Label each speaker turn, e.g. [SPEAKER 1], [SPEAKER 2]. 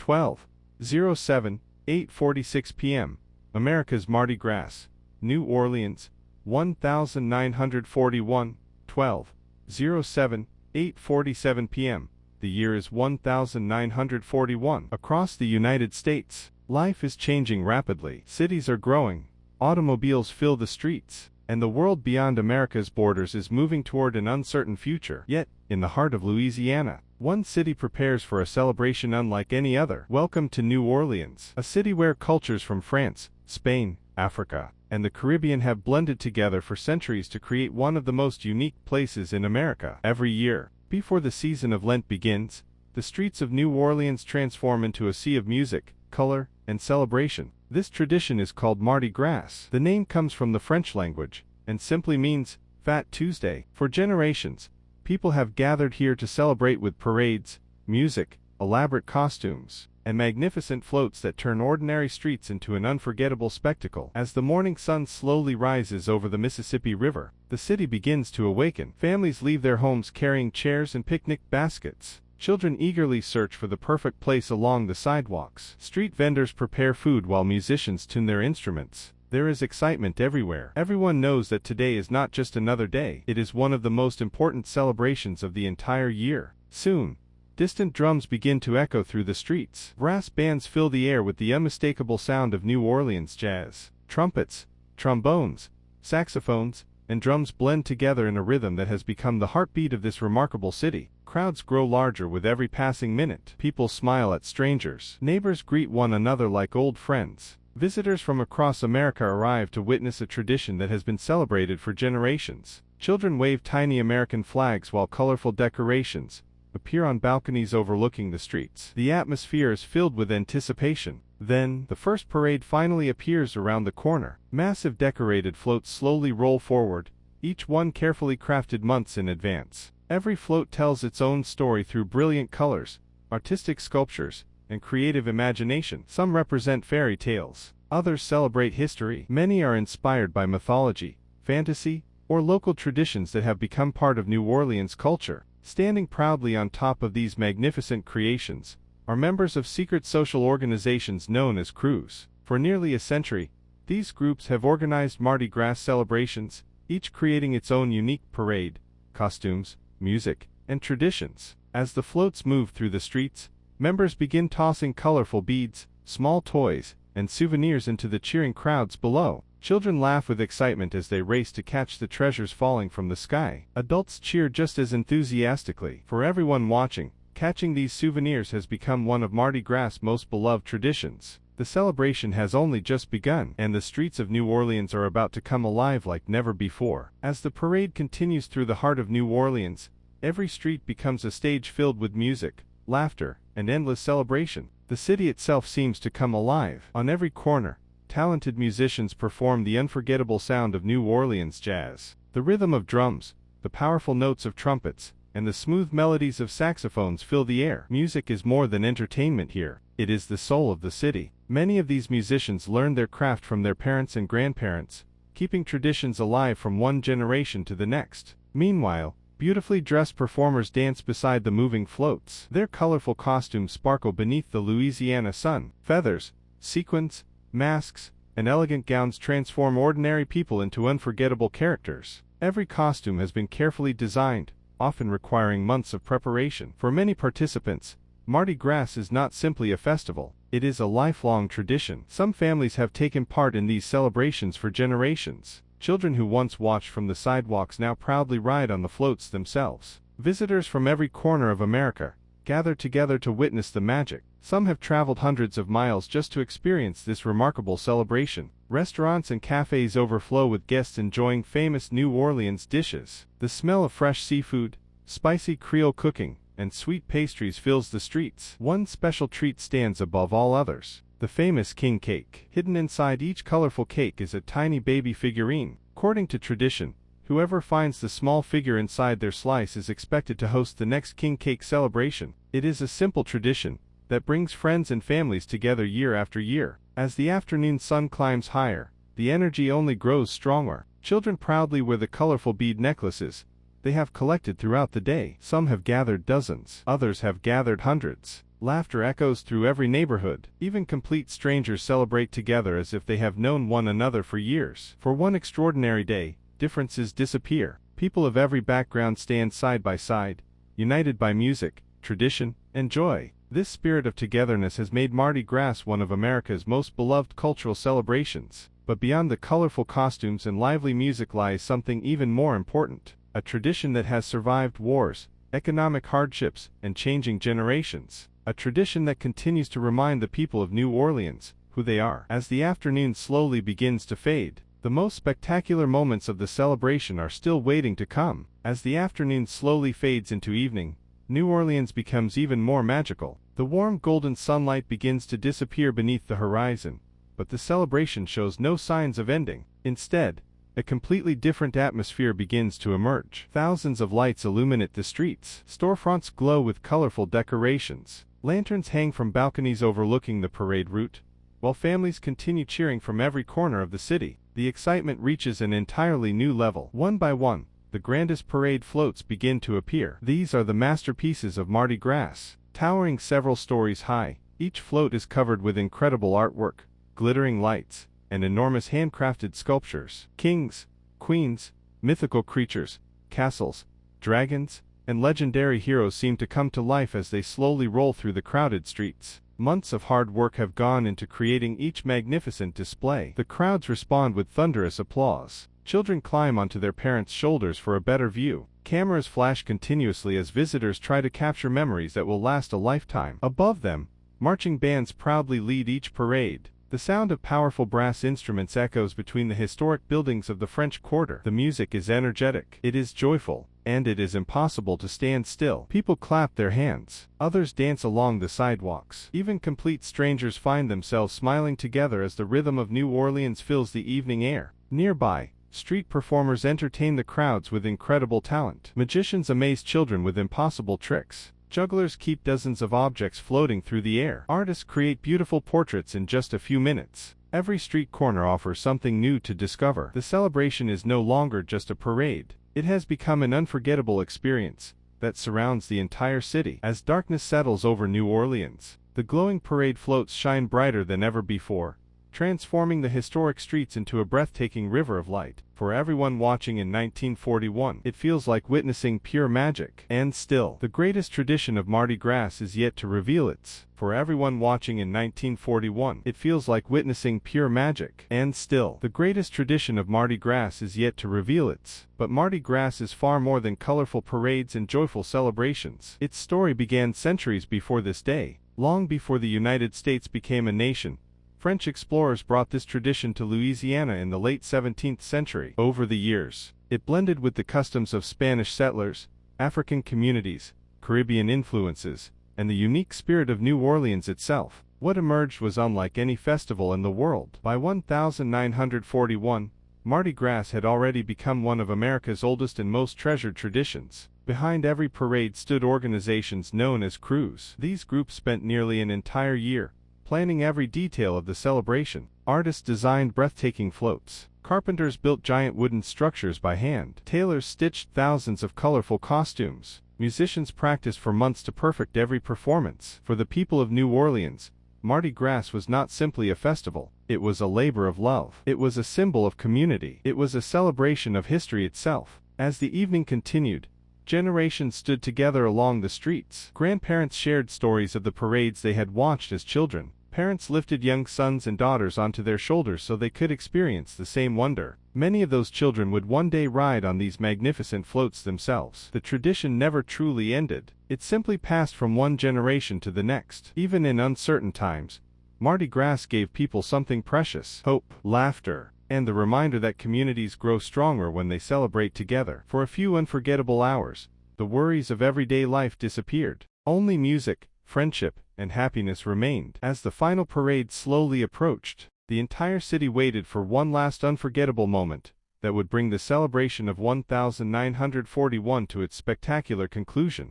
[SPEAKER 1] 12:07, 8:46 p.m. America's Mardi Gras, New Orleans, 1941, 12:07, 8:47 p.m. The year is 1941. Across the United States, life is changing rapidly. Cities are growing, automobiles fill the streets, and the world beyond America's borders is moving toward an uncertain future. Yet, in the heart of Louisiana, one city prepares for a celebration unlike any other. Welcome to New Orleans, a city where cultures from France, Spain, Africa, and the Caribbean have blended together for centuries to create one of the most unique places in America. Every year, before the season of Lent begins, the streets of New Orleans transform into a sea of music, color, and celebration. This tradition is called Mardi Gras. The name comes from the French language, and simply means Fat Tuesday. For generations, people have gathered here to celebrate with parades, music, elaborate costumes, and magnificent floats that turn ordinary streets into an unforgettable spectacle. As the morning sun slowly rises over the Mississippi River, the city begins to awaken. Families leave their homes carrying chairs and picnic baskets. Children eagerly search for the perfect place along the sidewalks. Street vendors prepare food while musicians tune their instruments. There is excitement everywhere. Everyone knows that today is not just another day. It is one of the most important celebrations of the entire year. Soon, distant drums begin to echo through the streets. Brass bands fill the air with the unmistakable sound of New Orleans jazz. Trumpets, trombones, saxophones, and drums blend together in a rhythm that has become the heartbeat of this remarkable city. Crowds grow larger with every passing minute. People smile at strangers. Neighbors greet one another like old friends. Visitors from across America arrive to witness a tradition that has been celebrated for generations. Children wave tiny American flags while colorful decorations appear on balconies overlooking the streets. The atmosphere is filled with anticipation. Then, the first parade finally appears around the corner. Massive decorated floats slowly roll forward, each one carefully crafted months in advance. Every float tells its own story through brilliant colors, artistic sculptures, and creative imagination. Some represent fairy tales, others celebrate history. Many are inspired by mythology, fantasy, or local traditions that have become part of New Orleans culture. Standing proudly on top of these magnificent creations are members of secret social organizations known as crews. For nearly a century, these groups have organized Mardi Gras celebrations, each creating its own unique parade, costumes, music, and traditions. As the floats move through the streets, members begin tossing colorful beads, small toys, and souvenirs into the cheering crowds below. Children laugh with excitement as they race to catch the treasures falling from the sky. Adults cheer just as enthusiastically. For everyone watching, catching these souvenirs has become one of Mardi Gras' most beloved traditions. The celebration has only just begun, and the streets of New Orleans are about to come alive like never before. As the parade continues through the heart of New Orleans, every street becomes a stage filled with music, laughter, and endless celebration. The city itself seems to come alive. On every corner, talented musicians perform the unforgettable sound of New Orleans jazz. The rhythm of drums, the powerful notes of trumpets, and the smooth melodies of saxophones fill the air. Music is more than entertainment here. It is the soul of the city. Many of these musicians learned their craft from their parents and grandparents, keeping traditions alive from one generation to the next. Meanwhile, beautifully dressed performers dance beside the moving floats. Their colorful costumes sparkle beneath the Louisiana sun. Feathers, sequins, masks, and elegant gowns transform ordinary people into unforgettable characters. Every costume has been carefully designed, often requiring months of preparation. For many participants, Mardi Gras is not simply a festival, it is a lifelong tradition. Some families have taken part in these celebrations for generations. Children who once watched from the sidewalks now proudly ride on the floats themselves. Visitors from every corner of America gather together to witness the magic. Some have traveled hundreds of miles just to experience this remarkable celebration. Restaurants and cafes overflow with guests enjoying famous New Orleans dishes. The smell of fresh seafood, spicy Creole cooking, and sweet pastries fills the streets. One special treat stands above all others: the famous king cake. Hidden inside each colorful cake is a tiny baby figurine. According to tradition, whoever finds the small figure inside their slice is expected to host the next king cake celebration. It is a simple tradition that brings friends and families together year after year. As the afternoon sun climbs higher, the energy only grows stronger. Children proudly wear the colorful bead necklaces they have collected throughout the day. Some have gathered dozens, others have gathered hundreds. Laughter echoes through every neighborhood. Even complete strangers celebrate together as if they have known one another for years. For one extraordinary day, differences disappear. People of every background stand side by side, united by music, tradition, and joy. This spirit of togetherness has made Mardi Gras one of America's most beloved cultural celebrations. But beyond the colorful costumes and lively music lies something even more important, a tradition that has survived wars, economic hardships, and changing generations. A tradition that continues to remind the people of New Orleans who they are. As the afternoon slowly begins to fade, the most spectacular moments of the celebration are still waiting to come. As the afternoon slowly fades into evening, New Orleans becomes even more magical. The warm golden sunlight begins to disappear beneath the horizon, but the celebration shows no signs of ending. Instead, a completely different atmosphere begins to emerge. Thousands of lights illuminate the streets. Storefronts glow with colorful decorations. Lanterns hang from balconies overlooking the parade route, while families continue cheering from every corner of the city. The excitement reaches an entirely new level. One by one, the grandest parade floats begin to appear. These are the masterpieces of Mardi Gras. Towering several stories high, each float is covered with incredible artwork, glittering lights, and enormous handcrafted sculptures. Kings, queens, mythical creatures, castles, dragons, and legendary heroes seem to come to life as they slowly roll through the crowded streets. Months of hard work have gone into creating each magnificent display. The crowds respond with thunderous applause. Children climb onto their parents' shoulders for a better view. Cameras flash continuously as visitors try to capture memories that will last a lifetime. Above them, marching bands proudly lead each parade. The sound of powerful brass instruments echoes between the historic buildings of the French Quarter. The music is energetic, it is joyful, and it is impossible to stand still. People clap their hands. Others dance along the sidewalks. Even complete strangers find themselves smiling together as the rhythm of New Orleans fills the evening air. Nearby, street performers entertain the crowds with incredible talent. Magicians amaze children with impossible tricks. Jugglers keep dozens of objects floating through the air. Artists create beautiful portraits in just a few minutes. Every street corner offers something new to discover. The celebration is no longer just a parade. It has become an unforgettable experience that surrounds the entire city. As darkness settles over New Orleans, the glowing parade floats shine brighter than ever before, transforming the historic streets into a breathtaking river of light. For everyone watching in 1941, it feels like witnessing pure magic. And still, the greatest tradition of Mardi Gras is yet to reveal its. For everyone watching in 1941, it feels like witnessing pure magic. And still, the greatest tradition of Mardi Gras is yet to reveal its. But Mardi Gras is far more than colorful parades and joyful celebrations. Its story began centuries before this day. Long before the United States became a nation, French explorers brought this tradition to Louisiana in the late 17th century. Over the years, it blended with the customs of Spanish settlers, African communities, Caribbean influences, and the unique spirit of New Orleans itself. What emerged was unlike any festival in the world. By 1941, Mardi Gras had already become one of America's oldest and most treasured traditions. Behind every parade stood organizations known as crews. These groups spent nearly an entire year planning every detail of the celebration. Artists designed breathtaking floats. Carpenters built giant wooden structures by hand. Tailors stitched thousands of colorful costumes. Musicians practiced for months to perfect every performance. For the people of New Orleans, Mardi Gras was not simply a festival. It was a labor of love. It was a symbol of community. It was a celebration of history itself. As the evening continued, generations stood together along the streets. Grandparents shared stories of the parades they had watched as children. Parents lifted young sons and daughters onto their shoulders so they could experience the same wonder. Many of those children would one day ride on these magnificent floats themselves. The tradition never truly ended. It simply passed from one generation to the next. Even in uncertain times, Mardi Gras gave people something precious: hope, laughter, and the reminder that communities grow stronger when they celebrate together. For a few unforgettable hours, the worries of everyday life disappeared. Only music, friendship, and happiness remained. As the final parade slowly approached, the entire city waited for one last unforgettable moment that would bring the celebration of 1941 to its spectacular conclusion.